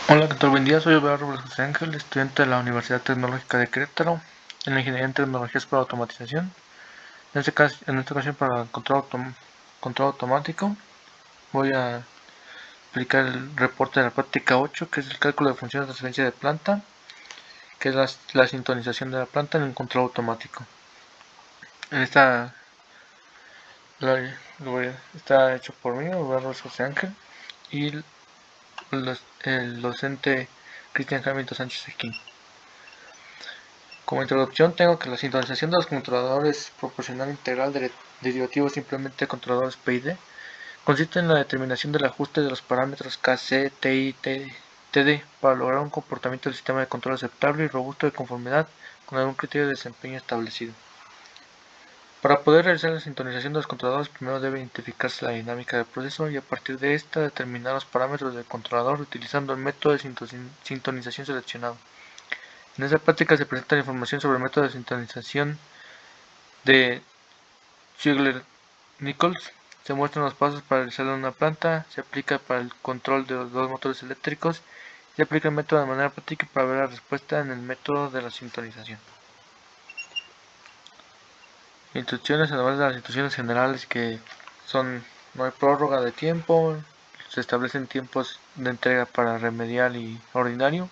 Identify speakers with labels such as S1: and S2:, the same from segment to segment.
S1: Hola, ¿qué tal? Buen día, soy Eduardo José Ángel, estudiante de la Universidad Tecnológica de Querétaro, en la Ingeniería en Tecnologías para Automatización. En esta ocasión para el control automático, voy a explicar el reporte de la práctica 8, que es el cálculo de funciones de referencia de planta, que es la sintonización de la planta en un control automático. En esta está hecho por mí, Eduardo José Ángel, y el docente Cristian Jamito Sánchez Equín. Como introducción tengo que la sintonización de los controladores proporcional integral de derivativos simplemente controladores PID consiste en la determinación del ajuste de los parámetros KC, TI, TD para lograr un comportamiento del sistema de control aceptable y robusto de conformidad con algún criterio de desempeño establecido. Para poder realizar la sintonización de los controladores, primero debe identificarse la dinámica del proceso y a partir de esta determinar los parámetros del controlador utilizando el método de sintonización seleccionado. En esta práctica se presenta la información sobre el método de sintonización de Ziegler-Nichols. Se muestran los pasos para realizarlo en una planta, se aplica para el control de los dos motores eléctricos y se aplica el método de manera práctica para ver la respuesta en el método de la sintonización. Instrucciones, además de las instrucciones generales que son: no hay prórroga de tiempo, se establecen tiempos de entrega para remedial y ordinario.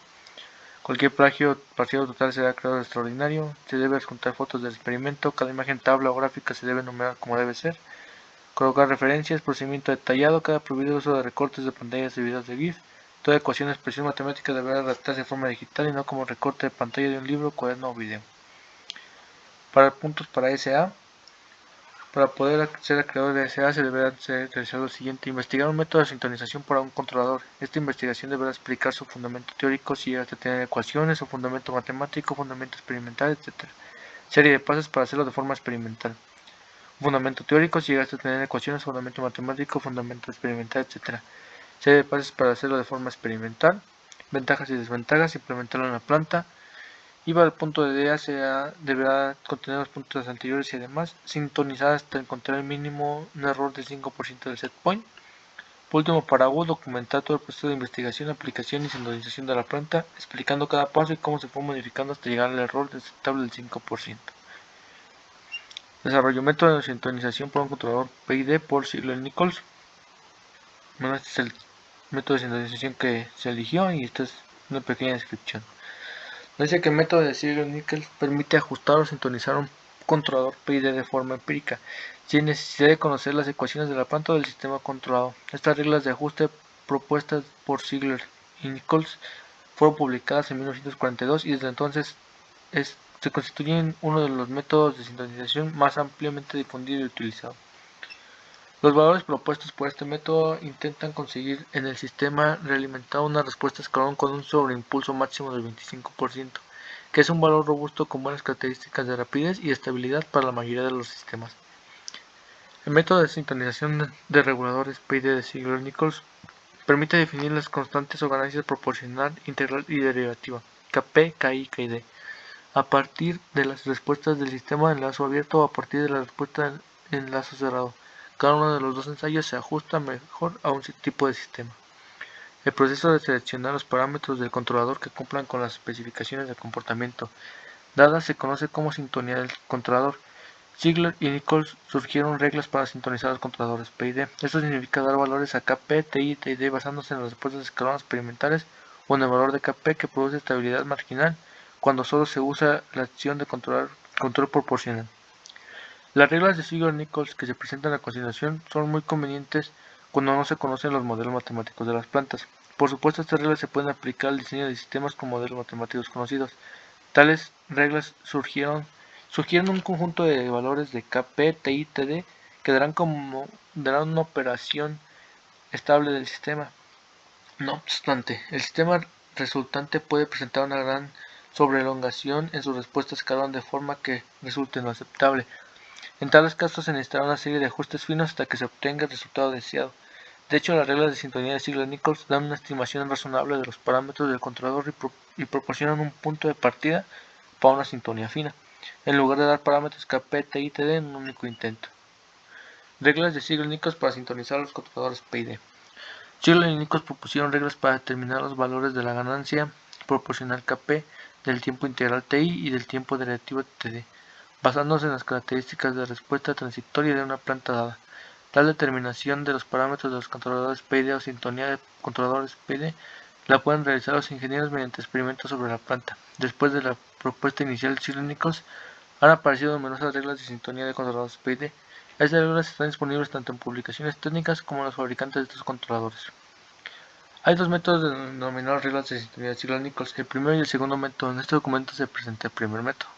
S1: Cualquier plagio parcial o total será creado extraordinario. Se debe adjuntar fotos del experimento. Cada imagen, tabla o gráfica se debe numerar como debe ser. Colocar referencias, procedimiento detallado. Cada prohibido uso de recortes de pantallas y videos de GIF. Toda ecuación de expresión matemática deberá adaptarse de forma digital y no como recorte de pantalla de un libro, cuaderno o video. Para puntos para SA. Para poder ser acreedor de SA se deberá realizar lo siguiente: investigar un método de sintonización para un controlador. Esta investigación deberá explicar su fundamento teórico, si llega hasta tener ecuaciones, su fundamento matemático, fundamento experimental, etc. Serie de pasos para hacerlo de forma experimental. Fundamento teórico, si llega hasta tener ecuaciones, fundamento matemático, fundamento experimental, etc. Serie de pasos para hacerlo de forma experimental. Ventajas y desventajas, implementarlo en la planta. Y para el punto de DA deberá contener los puntos anteriores y además sintonizar hasta encontrar el mínimo un error del 5% del set point. Por último, para U, documentar todo el proceso de investigación, aplicación y sintonización de la planta, explicando cada paso y cómo se fue modificando hasta llegar al error aceptable del 5%. Desarrolló método de sintonización por un controlador PID por Ziegler-Nichols. Bueno, este es el método de sintonización que se eligió y esta es una pequeña descripción. Dice que el método de Ziegler-Nichols permite ajustar o sintonizar un controlador PID de forma empírica, sin necesidad de conocer las ecuaciones de la planta o del sistema controlado. Estas reglas de ajuste propuestas por Ziegler y Nichols fueron publicadas en 1942 y desde entonces se constituyen uno de los métodos de sintonización más ampliamente difundido y utilizado. Los valores propuestos por este método intentan conseguir en el sistema realimentado una respuesta escalón con un sobreimpulso máximo del 25%, que es un valor robusto con buenas características de rapidez y estabilidad para la mayoría de los sistemas. El método de sintonización de reguladores PID de Ziegler-Nichols permite definir las constantes o ganancias proporcional, integral y derivativa, Kp, Ki, Kd, a partir de las respuestas del sistema en lazo abierto o a partir de la respuesta en lazo cerrado. Cada uno de los dos ensayos se ajusta mejor a un tipo de sistema. El proceso de seleccionar los parámetros del controlador que cumplan con las especificaciones de comportamiento dadas se conoce como sintonía del controlador. Ziegler y Nichols surgieron reglas para sintonizar los controladores PID. Esto significa dar valores a Kp, Ti y Td basándose en las respuestas de escalón experimentales o en el valor de Kp que produce estabilidad marginal cuando solo se usa la acción de control proporcional. Las reglas de Ziegler-Nichols que se presentan a continuación son muy convenientes cuando no se conocen los modelos matemáticos de las plantas. Por supuesto, estas reglas se pueden aplicar al diseño de sistemas con modelos matemáticos conocidos. Tales reglas sugieren un conjunto de valores de Kp, Ti y Td que darán una operación estable del sistema. No obstante, el sistema resultante puede presentar una gran sobreelongación en su respuesta a escalón de forma que resulte no aceptable. En tales casos se necesitará una serie de ajustes finos hasta que se obtenga el resultado deseado. De hecho, las reglas de sintonía de Ziegler-Nichols dan una estimación razonable de los parámetros del controlador y proporcionan un punto de partida para una sintonía fina, en lugar de dar parámetros Kp, Ti y Td en un único intento. Reglas de Ziegler-Nichols para sintonizar los controladores PID. Ziegler y Nichols propusieron reglas para determinar los valores de la ganancia proporcional Kp, del tiempo integral Ti y del tiempo derivativo Td, basándose en las características de respuesta transitoria de una planta dada. Tal determinación de los parámetros de los controladores PID o sintonía de controladores PID la pueden realizar los ingenieros mediante experimentos sobre la planta. Después de la propuesta inicial de Ziegler y Nichols, han aparecido numerosas reglas de sintonía de controladores PID. Estas reglas están disponibles tanto en publicaciones técnicas como en los fabricantes de estos controladores. Hay dos métodos de denominar reglas de sintonía de Ziegler y Nichols, el primero y el segundo método. En este documento se presenta el primer método.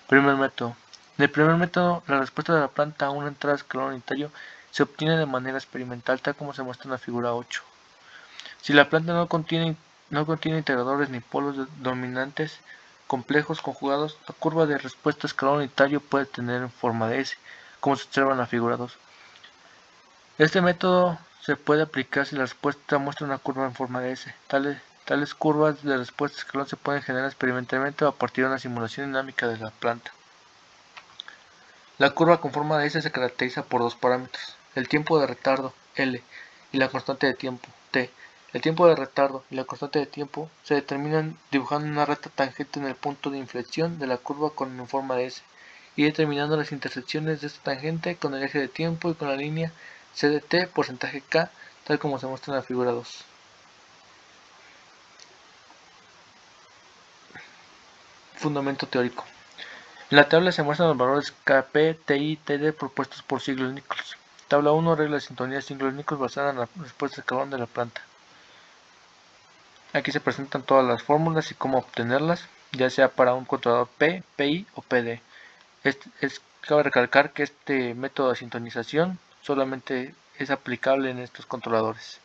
S1: Primer método. En el primer método, la respuesta de la planta a una entrada de escalón unitario se obtiene de manera experimental, tal como se muestra en la figura 8. Si la planta no contiene integradores ni polos dominantes complejos conjugados, la curva de respuesta a escalón unitario puede tener forma de S, como se observa en la figura 2. Este método se puede aplicar si la respuesta muestra una curva en forma de S. Tales curvas de respuesta a escalón se pueden generar experimentalmente o a partir de una simulación dinámica de la planta. La curva con forma de S se caracteriza por dos parámetros: el tiempo de retardo, L, y la constante de tiempo, T. El tiempo de retardo y la constante de tiempo se determinan dibujando una recta tangente en el punto de inflexión de la curva con forma de S, y determinando las intersecciones de esta tangente con el eje de tiempo y con la línea C de T, porcentaje K, tal como se muestra en la figura 2. Fundamento teórico. En la tabla se muestran los valores Kp, Ti y Td propuestos por Ziegler y Nichols. Tabla 1, regla de sintonía de Ziegler y Nichols basada en la respuesta de escalón de la planta. Aquí se presentan todas las fórmulas y cómo obtenerlas, ya sea para un controlador P, Pi o PD. Cabe recalcar que este método de sintonización solamente es aplicable en estos controladores.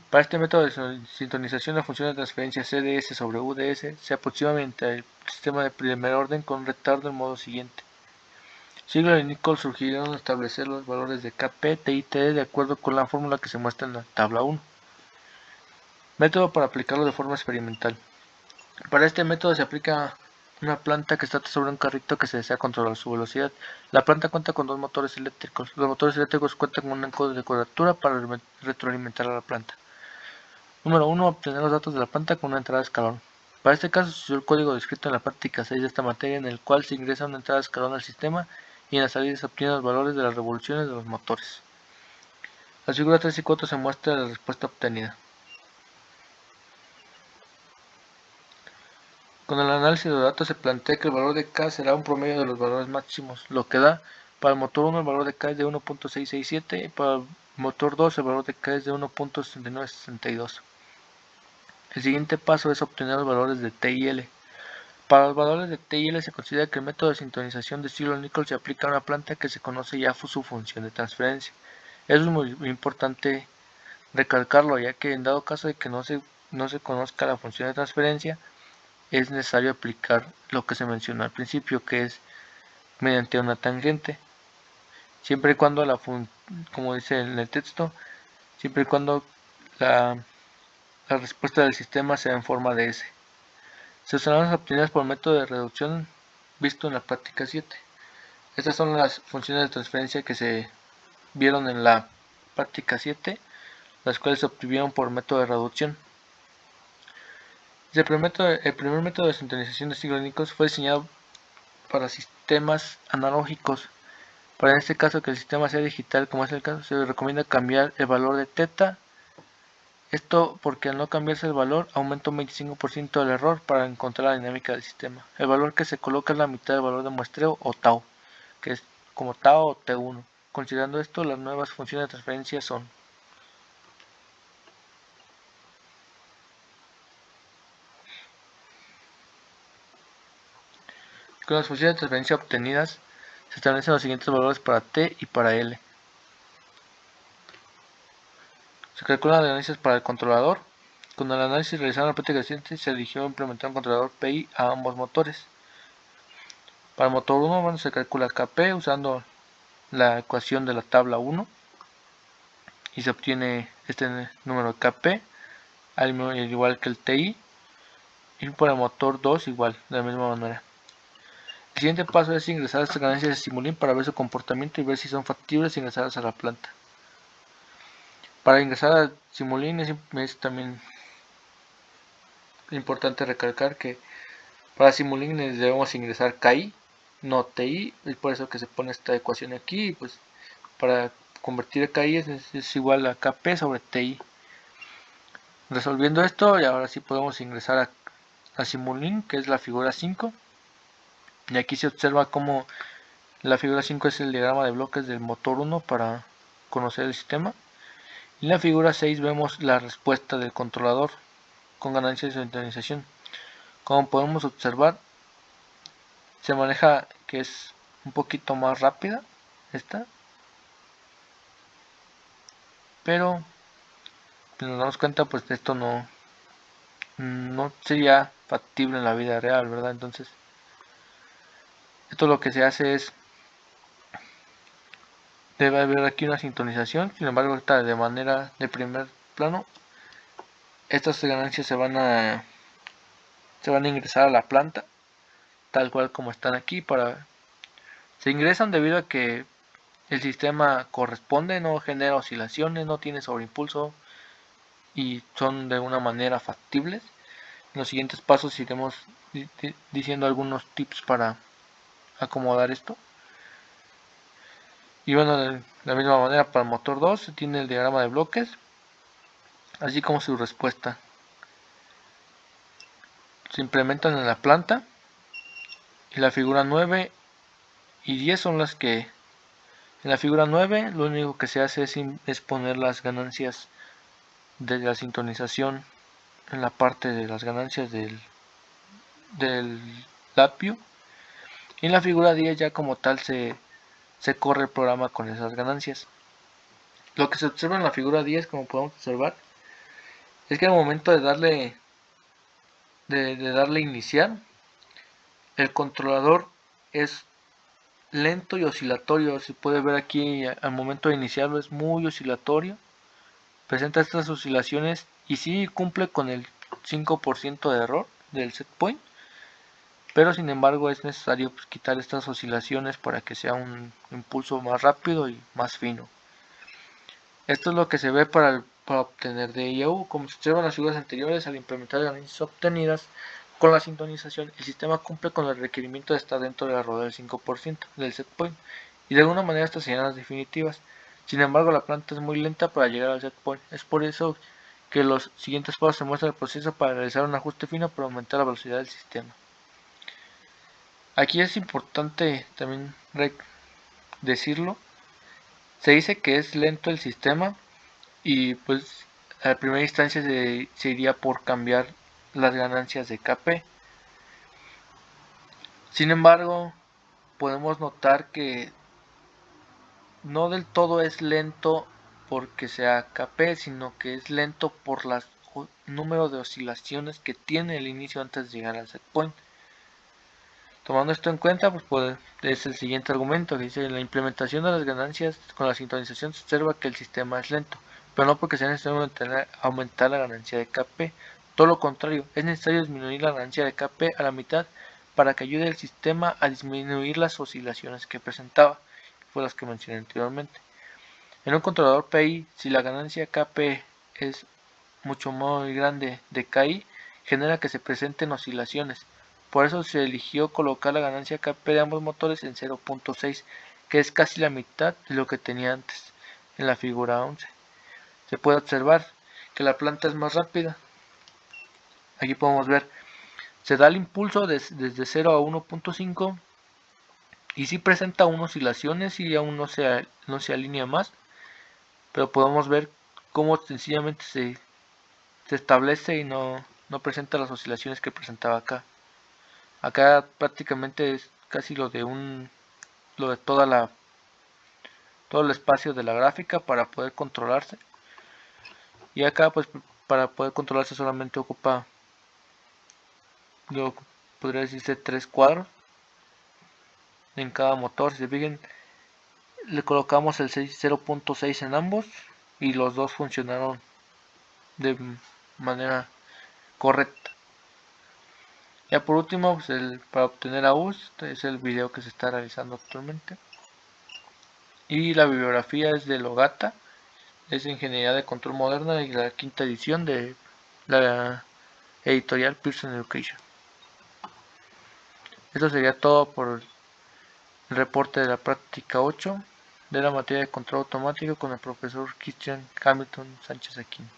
S1: Para este método de sintonización, la función de transferencia CDS sobre UDS se aproxima mediante el sistema de primer orden con retardo del modo siguiente. Ziegler y Nichols sugirieron establecer los valores de Kp, Ti y Td de acuerdo con la fórmula que se muestra en la tabla 1. Método para aplicarlo de forma experimental. Para este método se aplica una planta que está sobre un carrito que se desea controlar su velocidad. La planta cuenta con dos motores eléctricos. Los motores eléctricos cuentan con un encoder de cuadratura para retroalimentar a la planta. Número 1. Obtener los datos de la planta con una entrada de escalón. Para este caso se usó el código descrito en la práctica 6 de esta materia, en el cual se ingresa una entrada de escalón al sistema y en la salida se obtienen los valores de las revoluciones de los motores. En las figuras 3 y 4 se muestra la respuesta obtenida. Con el análisis de los datos se plantea que el valor de K será un promedio de los valores máximos, lo que da: para el motor 1 el valor de K es de 1.667 y para el motor 2 el valor de K es de 1.6962. El siguiente paso es obtener los valores de T y L. Para los valores de T y L se considera que el método de sintonización de Ziegler y Nichols se aplica a una planta que se conoce ya su función de transferencia. Eso es muy importante recalcarlo, ya que en dado caso de que no se conozca la función de transferencia, es necesario aplicar lo que se mencionó al principio, que es mediante una tangente, siempre y cuando como dice en el texto, siempre y cuando la respuesta del sistema sea en forma de S. Se usarán las obtenidas por método de reducción visto en la práctica 7. Estas son las funciones de transferencia que se vieron en la práctica 7, las cuales se obtuvieron por método de reducción. El primer método de sintonización de Ziegler y Nichols fue diseñado para sistemas analógicos. Para este caso que el sistema sea digital, como es el caso, se recomienda cambiar el valor de θ. Esto porque al no cambiarse el valor, aumenta un 25% el error para encontrar la dinámica del sistema. El valor que se coloca es la mitad del valor de muestreo o tau, que es como tau o T1. Considerando esto, las nuevas funciones de transferencia son: con las funciones de transferencia obtenidas, se establecen los siguientes valores para T y para L. Se calcula el análisis para el controlador. Con el análisis realizado en la práctica reciente, se eligió implementar un controlador PI a ambos motores. Para el motor 1, se calcula Kp usando la ecuación de la tabla 1 y se obtiene este número de Kp, al igual que el Ti, y para el motor 2 igual, de la misma manera. El siguiente paso es ingresar estas ganancias de Simulink para ver su comportamiento y ver si son factibles ingresarlas a la planta. Para ingresar a Simulink es también importante recalcar que para Simulink debemos ingresar KI, no TI, es por eso que se pone esta ecuación aquí. Pues para convertir KI es igual a KP sobre TI. Resolviendo esto, y ahora sí podemos ingresar a Simulink, que es la figura 5. Y aquí se observa cómo la figura 5 es el diagrama de bloques del motor 1 para conocer el sistema. Y en la figura 6 vemos la respuesta del controlador con ganancias de sintonización. Como podemos observar, se maneja que es un poquito más rápida esta, pero si nos damos cuenta, pues esto no sería factible en la vida real, ¿verdad? Entonces, esto lo que se hace es, debe haber aquí una sintonización. Sin embargo, esta de manera de primer plano, estas ganancias se van a ingresar a la planta tal cual como están aquí. Se ingresan debido a que el sistema corresponde, no genera oscilaciones, no tiene sobreimpulso y son de una manera factibles. En los siguientes pasos iremos diciendo algunos tips para acomodar esto. Y bueno, de la misma manera para el motor 2 se tiene el diagrama de bloques, así como su respuesta. Se implementan en la planta y la figura 9 y 10 son las que... En la figura 9 lo único que se hace es poner las ganancias de la sintonización en la parte de las ganancias del lapio. Y en la figura 10 ya como tal se corre el programa con esas ganancias. Lo que se observa en la figura 10, como podemos observar, es que al momento de darle iniciar, el controlador es lento y oscilatorio. Se puede ver aquí al momento de iniciarlo es muy oscilatorio, presenta estas oscilaciones y sí cumple con el 5% de error del set point, pero sin embargo es necesario quitar estas oscilaciones para que sea un impulso más rápido y más fino. Esto es lo que se ve para obtener de IAU. Como se observa en las figuras anteriores, al implementar ganancias obtenidas con la sintonización, el sistema cumple con el requerimiento de estar dentro de la rueda del 5% del set point, y de alguna manera estas serían las definitivas. Sin embargo, la planta es muy lenta para llegar al set point. Es por eso que los siguientes pasos se muestra el proceso para realizar un ajuste fino para aumentar la velocidad del sistema. Aquí es importante también decirlo. Se dice que es lento el sistema y pues a primera instancia se iría por cambiar las ganancias de KP. Sin embargo, podemos notar que no del todo es lento porque sea KP, sino que es lento por el número de oscilaciones que tiene el inicio antes de llegar al set point. Tomando esto en cuenta, pues es el siguiente argumento que dice: la implementación de las ganancias con la sintonización se observa que el sistema es lento, pero no porque sea necesario aumentar la ganancia de KP. Todo lo contrario, es necesario disminuir la ganancia de KP a la mitad para que ayude al sistema a disminuir las oscilaciones que presentaba, que fue las que mencioné anteriormente. En un controlador PI, si la ganancia KP es mucho más grande de KI, genera que se presenten oscilaciones. Por eso se eligió colocar la ganancia KP de ambos motores en 0.6, que es casi la mitad de lo que tenía antes. En la figura 11 se puede observar que la planta es más rápida. Aquí podemos ver, se da el impulso desde 0 a 1.5 y sí presenta unas oscilaciones y aún no se alinea más, pero podemos ver cómo sencillamente se establece y no presenta las oscilaciones que presentaba acá. Acá prácticamente es casi lo de todo el espacio de la gráfica para poder controlarse. Y acá pues para poder controlarse solamente ocupa, yo podría decirse, 3 cuadros en cada motor. Si se fijan, le colocamos el 0.6 en ambos y los dos funcionaron de manera correcta. Ya por último, pues para obtener AUS, este es el video que se está realizando actualmente. Y la bibliografía es de Logata, es Ingeniería de Control Moderna y la quinta edición de la editorial Pearson Education. Esto sería todo por el reporte de la práctica 8 de la materia de control automático con el profesor Christian Hamilton Sánchez Aquino.